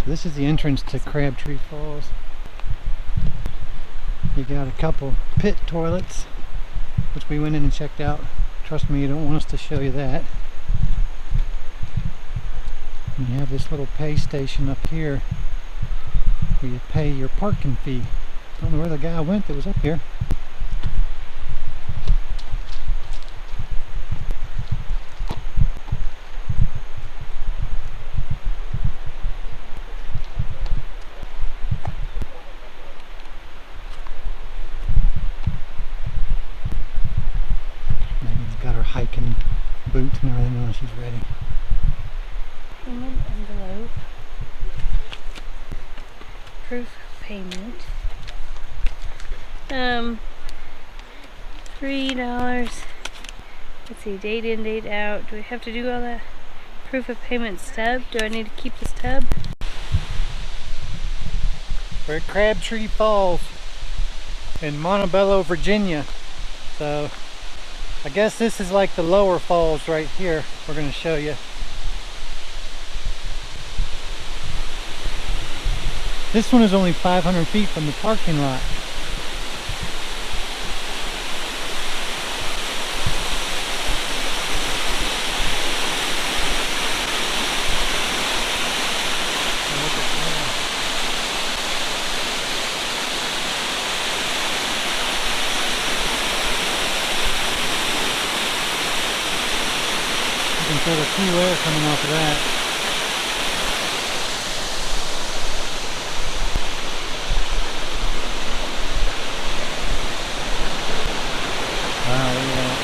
This is the entrance to Crabtree Falls. You got a couple pit toilets, which we went in and checked out. Trust me, you don't want us to show you that. And you have this little pay station up here where you pay your parking fee. Don't know where the guy went that was up here. Megan's got her hiking boots and everything on. She's ready. Payment envelope. Proof of payment. $3. Let's see, date in, date out. Do we have to do all that? Proof of payment stub. Do I need to keep the stub? We're at Crabtree Falls in Montebello, Virginia. So I guess this is like the lower falls right here. We're going to show you. This one is only 500 feet from the parking lot. You can feel the cool air coming off of that. Wow, look at that.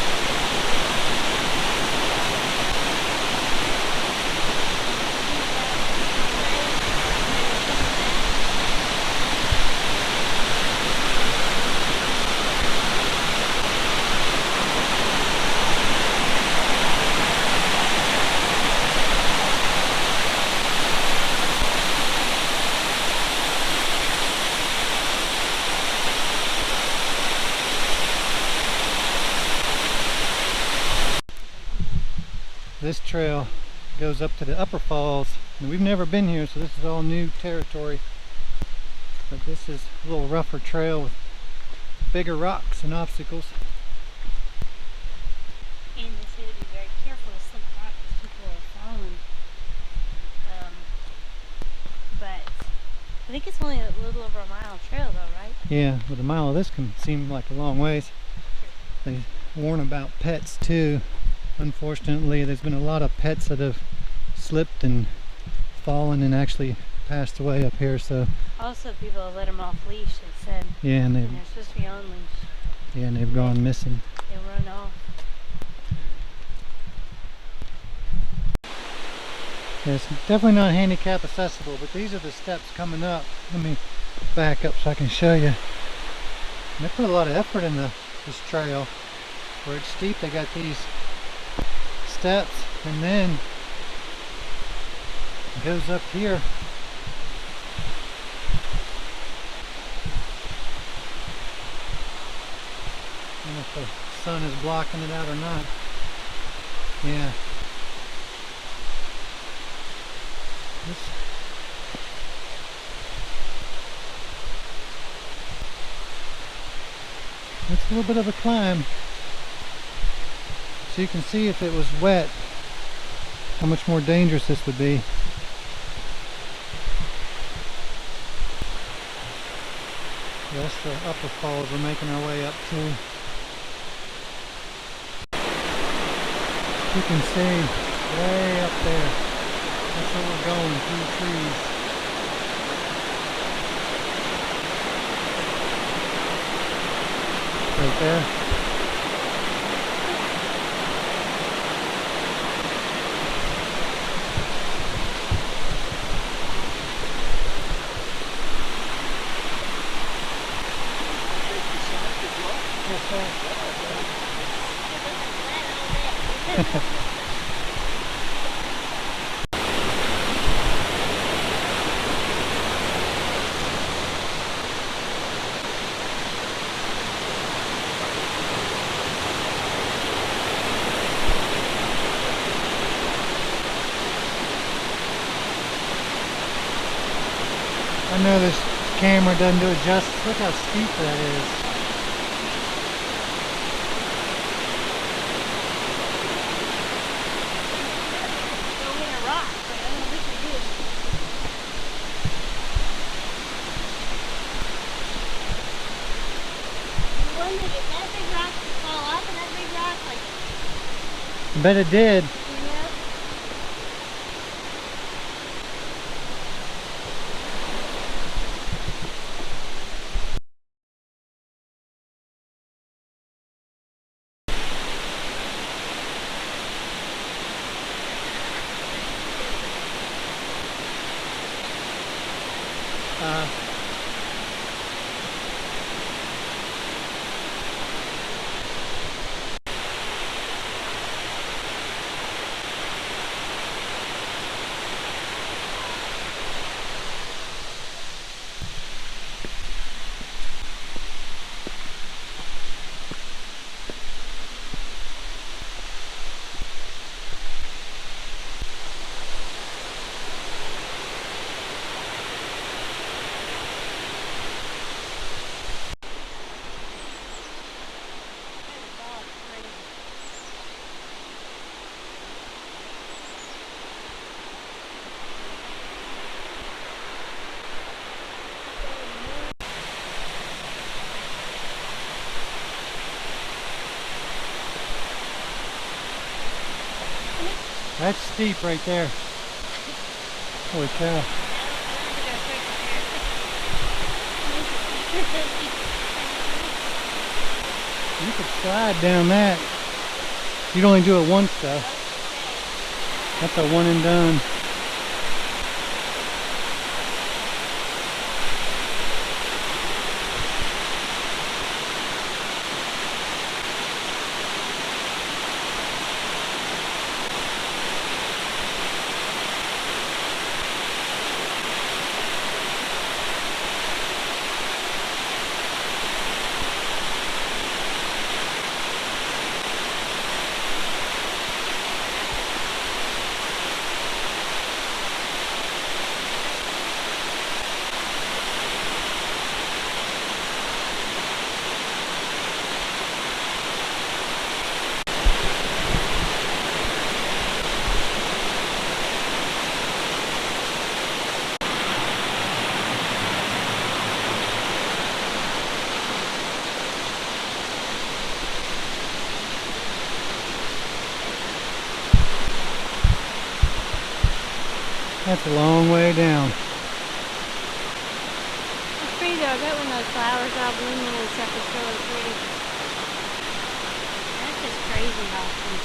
This trail goes up to the upper falls, and we've never been here, so this is all new territory. But this is a little rougher trail with bigger rocks and obstacles. And they say to be very careful of slip rock because people are falling. But I think it's only a little over a mile trail though, right? Yeah, but a mile of this can seem like a long ways. They warn about pets too. Unfortunately, there's been a lot of pets that have slipped and fallen and actually passed away up here. So also, people let them off leash. They said. Yeah, and they're supposed to be on leash. Yeah, and they've gone missing. They run off. Yeah, it's definitely not handicap accessible, but these are the steps coming up. Let me back up so I can show you. And they put a lot of effort in this trail. Where it's steep, they got these steps, and then it goes up here. I don't know if the sun is blocking it out or not. Yeah. It's a little bit of a climb. So you can see if it was wet, how much more dangerous this would be. That's the upper falls we're making our way up to. You can see way up there. That's where we're going, through the trees. Right there. I know this camera doesn't do it justice. Look how steep that is. Don't hit a rock, but I don't think we did. I wonder if that big rock would fall off and that big rock, like, I bet it did. you know? That's steep right there. Holy cow. You could slide down that. You'd only do it once though. That's a one and done. That's a long way down. It's pretty though. I bet when those flowers all blooming and stuff, it's really pretty. That's just crazy awesome.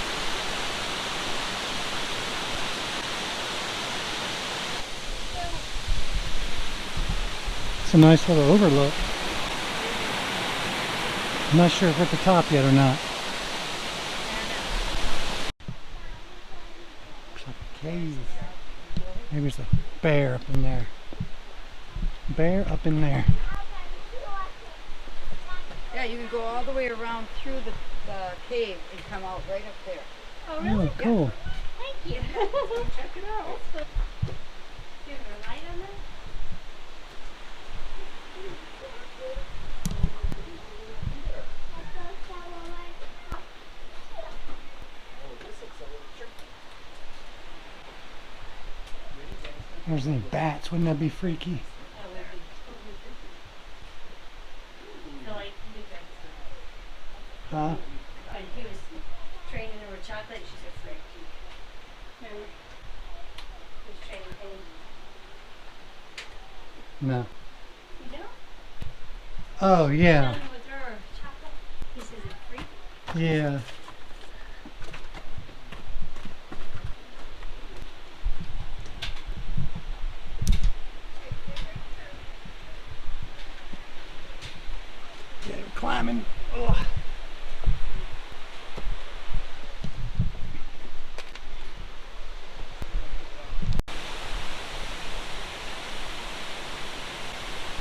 It's a nice little overlook. I'm not sure if we're at the top yet or not. Looks like a cave. Maybe there's a bear up in there. Bear up in there. Yeah, you can go all the way around through the cave and come out right up there. Oh really? Oh, cool. Thank you. Check it out. Do you have a light on that? There's any bats. Wouldn't that be freaky? Huh? When he was training her with chocolate, she's a freak. Remember? He was training Penny. No. You don't? Oh, yeah. Training with her chocolate. He says it's freak. Yeah. Yeah, we're climbing. Ugh.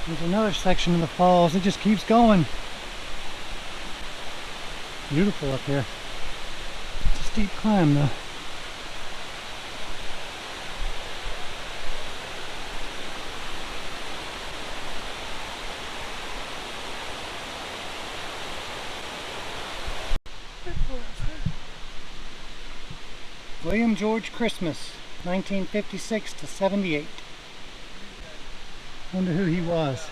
There's another section of the falls. It just keeps going. Beautiful up here. It's a steep climb though. William George Christmas, 1956 to 78. Wonder who he was.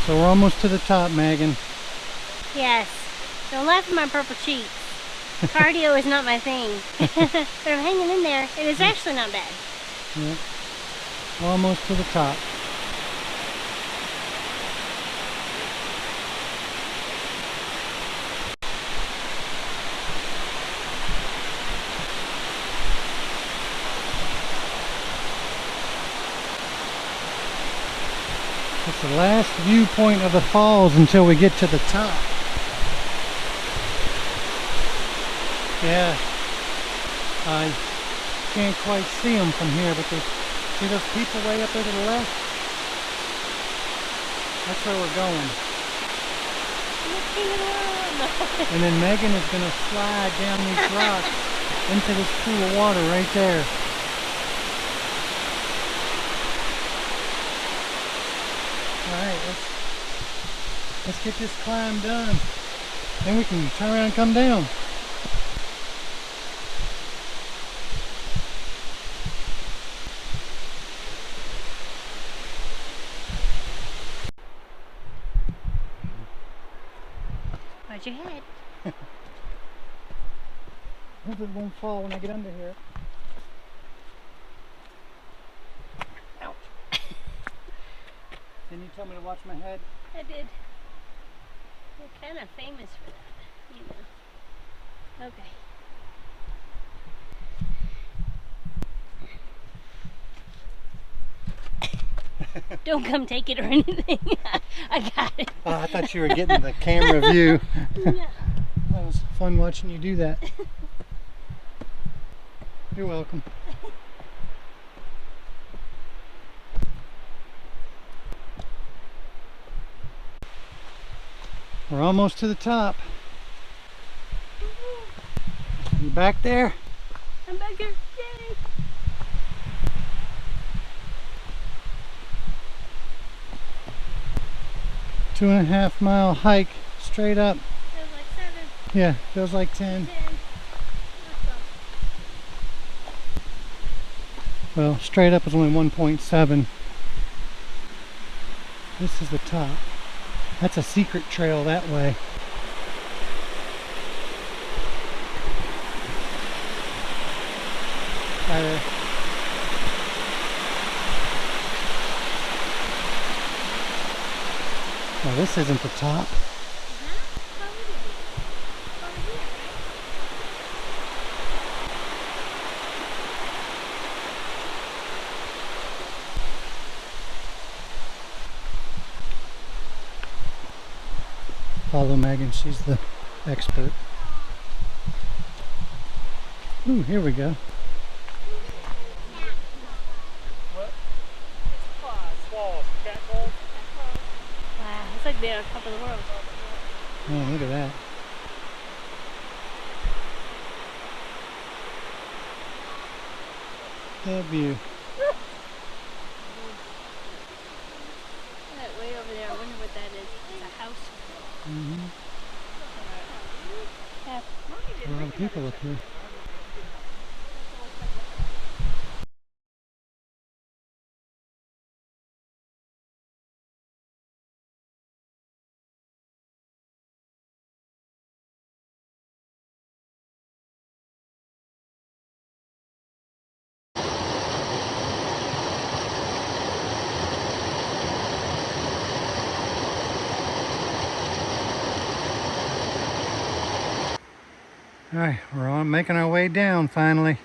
So we're almost to the top, Megan. Yes. Don't laugh at my purple cheeks. Cardio is not my thing. But I'm hanging in there. It is actually not bad. Yeah. Almost to the top. It's the last viewpoint of the falls until we get to the top. Yeah, I can't quite see them from here, but see those people way up there to the left? That's where we're going. And then Megan is going to slide down these rocks into this pool of water right there. Alright, let's get this climb done. Then we can turn around and come down. Watch your head. Hope it won't fall when I get under here. Ouch. Didn't you tell me to watch my head? I did. We're kind of famous for that, you know. Okay. Don't come take it or anything. I got it. Oh, I thought you were getting the camera view. No. That was fun watching you do that. You're welcome. We're almost to the top. You back there? I'm back here. Yay! Two-and-a-half mile hike straight up. Feels like 7. Yeah, feels like 10. 10. Well, straight up is only 1.7. This is the top. That's a secret trail that way. Oh, this isn't the top. Follow Megan, she's the expert. Ooh, here we go. What? Falls. Cat falls. Wow, it's like being on top of the world. Oh, look at that. That view. That way over there, I wonder what that is. It's a house. Mm-hmm. Yeah. A lot of people up here. Alright, we're on making our way down finally.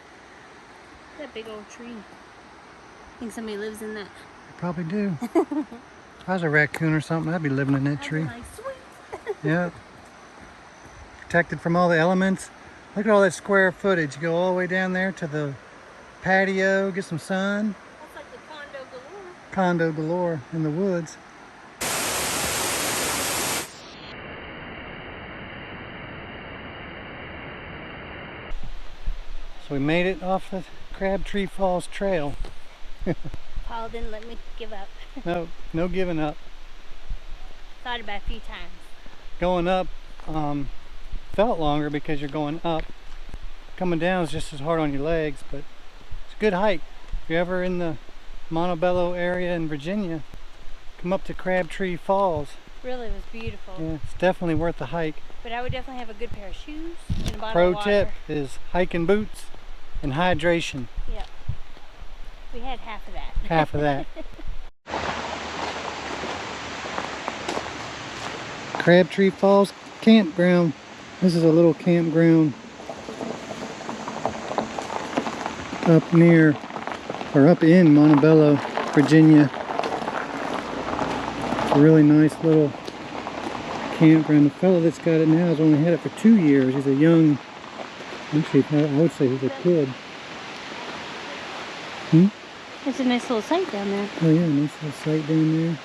That big old tree. I think somebody lives in that. I probably do. If I was a raccoon or something, I'd be living in that tree. Like, sweet. Yeah. Protected from all the elements. Look at all that square footage. You go all the way down there to the patio, get some sun. That's like the condo galore. Condo galore in the woods. So we made it off the Crabtree Falls Trail. Paul didn't let me give up. No giving up. Thought about it a few times. going up felt longer because you're going up. Coming down is just as hard on your legs, but it's a good hike. If you're ever in the Montebello area in Virginia, come up to Crabtree Falls. Really, it was beautiful. Yeah, it's definitely worth the hike. But I would definitely have a good pair of shoes and a bottle Pro of water. tip is hiking boots and hydration. Yep. We had half of that. Half of that. Crabtree Falls Campground. This is a little campground up near, or up in Montebello, Virginia. It's a really nice little campground. The fellow that's got it now has only had it for 2 years. He's a young, actually I would say he's a kid. It's a nice little site down there. Oh yeah, nice little site down there.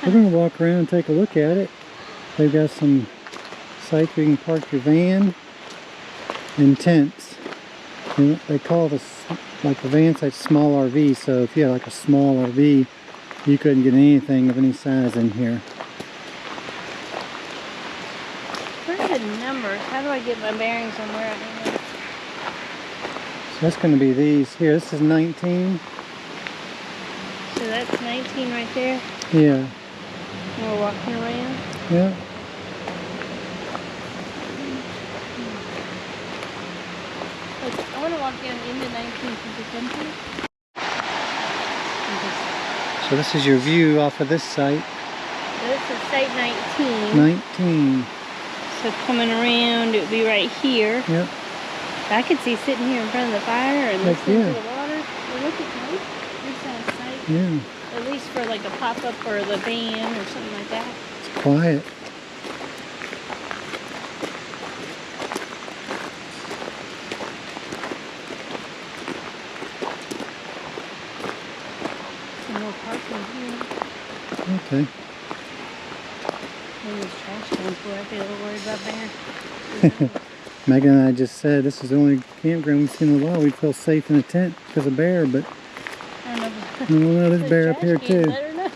We're going to walk around and take a look at it. They've got some sites where you can park your van and tents. And they call this, like the van site, small RV, so if you had like a small RV, you couldn't get anything of any size in here. Where are the numbers? How do I get my bearings on where I am? So that's going to be these here. This is 19. So that's 19 right there. Yeah. And we're walking around. Yeah. I want to walk down into 19 to something. So this is your view off of this site. So this is site 19. 19. So coming around, it would be right here. Yep. I could see sitting here in front of the fire and Heck listening yeah. to the water. Well, look at that. This site. Yeah. At least for like a pop-up for the van or something like that. It's quiet. Some more parking here. Okay. Maybe there's trash cans, boy. I'd be a little worried about there. Megan and I just said this is the only campground we've seen in a while. We'd feel safe in a tent because of bear, but I don't know. well, there's bear up here too. Let her know.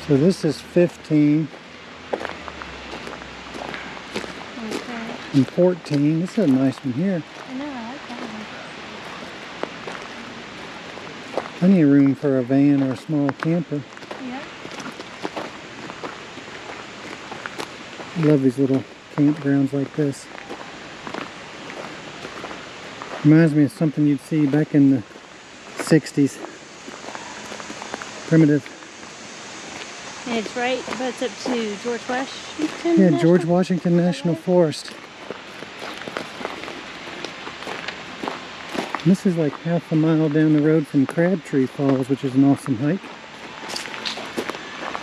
So this is 15 Okay. and 14. This is a nice one here. I know, I like that one. Plenty of room for a van or a small camper. Yeah. I love these little campgrounds like this. Reminds me of something you'd see back in the 60s. Primitive. And it's right, but it's up to George Washington. Yeah, National- George Washington National Forest. And this is like half a mile down the road from Crabtree Falls, which is an awesome hike.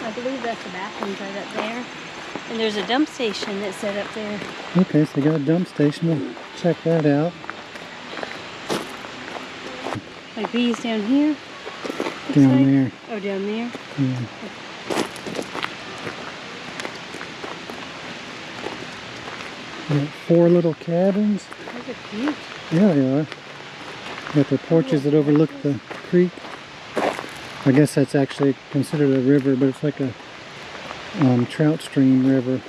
I believe that's the bathrooms right up there. And there's a dump station that's set up there. Okay, so they got a dump station. We'll check that out. Like these down here. looks Down like. there. Oh, down there. Yeah. We got 4 little cabins. Those are cute. Yeah, they are. Got the porches that overlook the creek. I guess that's actually considered a river, but it's like a trout stream river.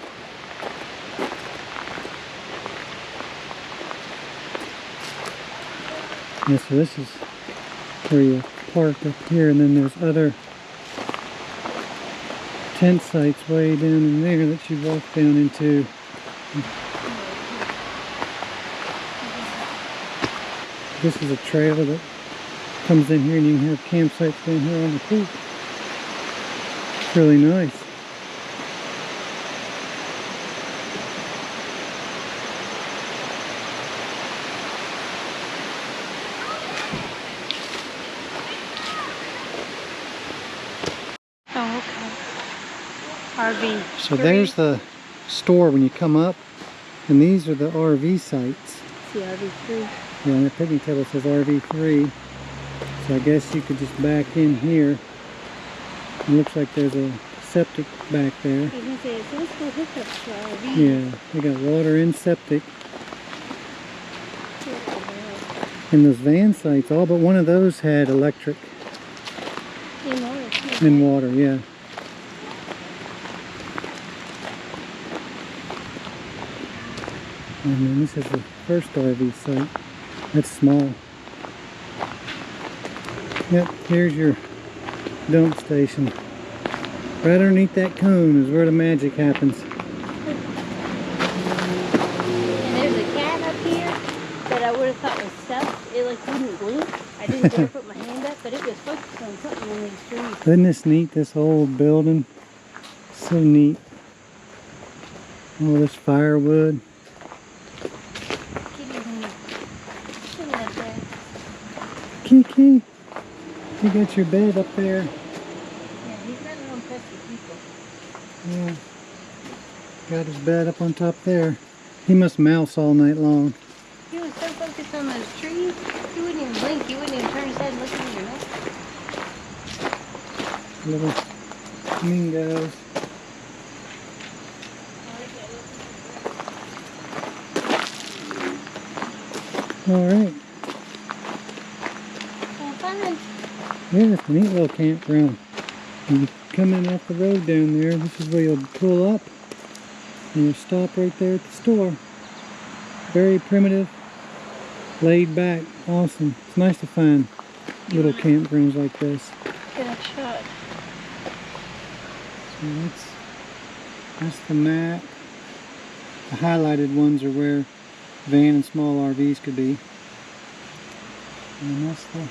Yeah, so this is where you park up here, and then there's other tent sites way down in there that you walk down into. This is a trail that comes in here, and you can have campsites down here on the creek. It's really nice. Oh, okay. RV. So there's the store when you come up, and these are the RV sites. See RV3. Yeah, and the picnic table says RV3. So I guess you could just back in here. It looks like there's a septic back there. I was gonna say, it's nice little hookups for RV. Yeah, they got water and septic. And those van sites, all but one of those had electric In water, too. and water, yeah. And then this is the first RV site. That's small. Yep, here's your dump station. Right underneath that cone is where the magic happens. And there's a cat up here that I would have thought was stuffed. It like wouldn't blink. I didn't dare put my hand up, but it was focused on something on these trees. Isn't this neat, this old building? So neat. All this firewood. Kitty's in there. Look at that. Kiki, you got your bed up there. Yeah, he's not real impressed with people. Yeah. Got his bed up on top there. He must mouse all night long. He was so focused on those trees, he wouldn't even blink. He wouldn't even turn his head and look at your neck. Little flamingos. Alright. Well, fun. Yeah, it's a neat little campground. You come in off the road down there, this is where you'll pull up and you'll stop right there at the store. Very primitive, laid back, awesome. It's nice to find little campgrounds like this. Get a shot. So that's the map. The highlighted ones are where van and small RVs could be. And that's the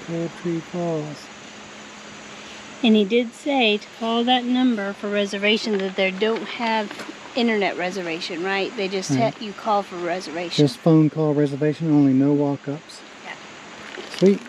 Crabtree Falls. And he did say to call that number for reservation, that they don't have internet reservation, right? They just you call for reservation. Just phone call reservation only, no walk-ups. Yeah. Sweet.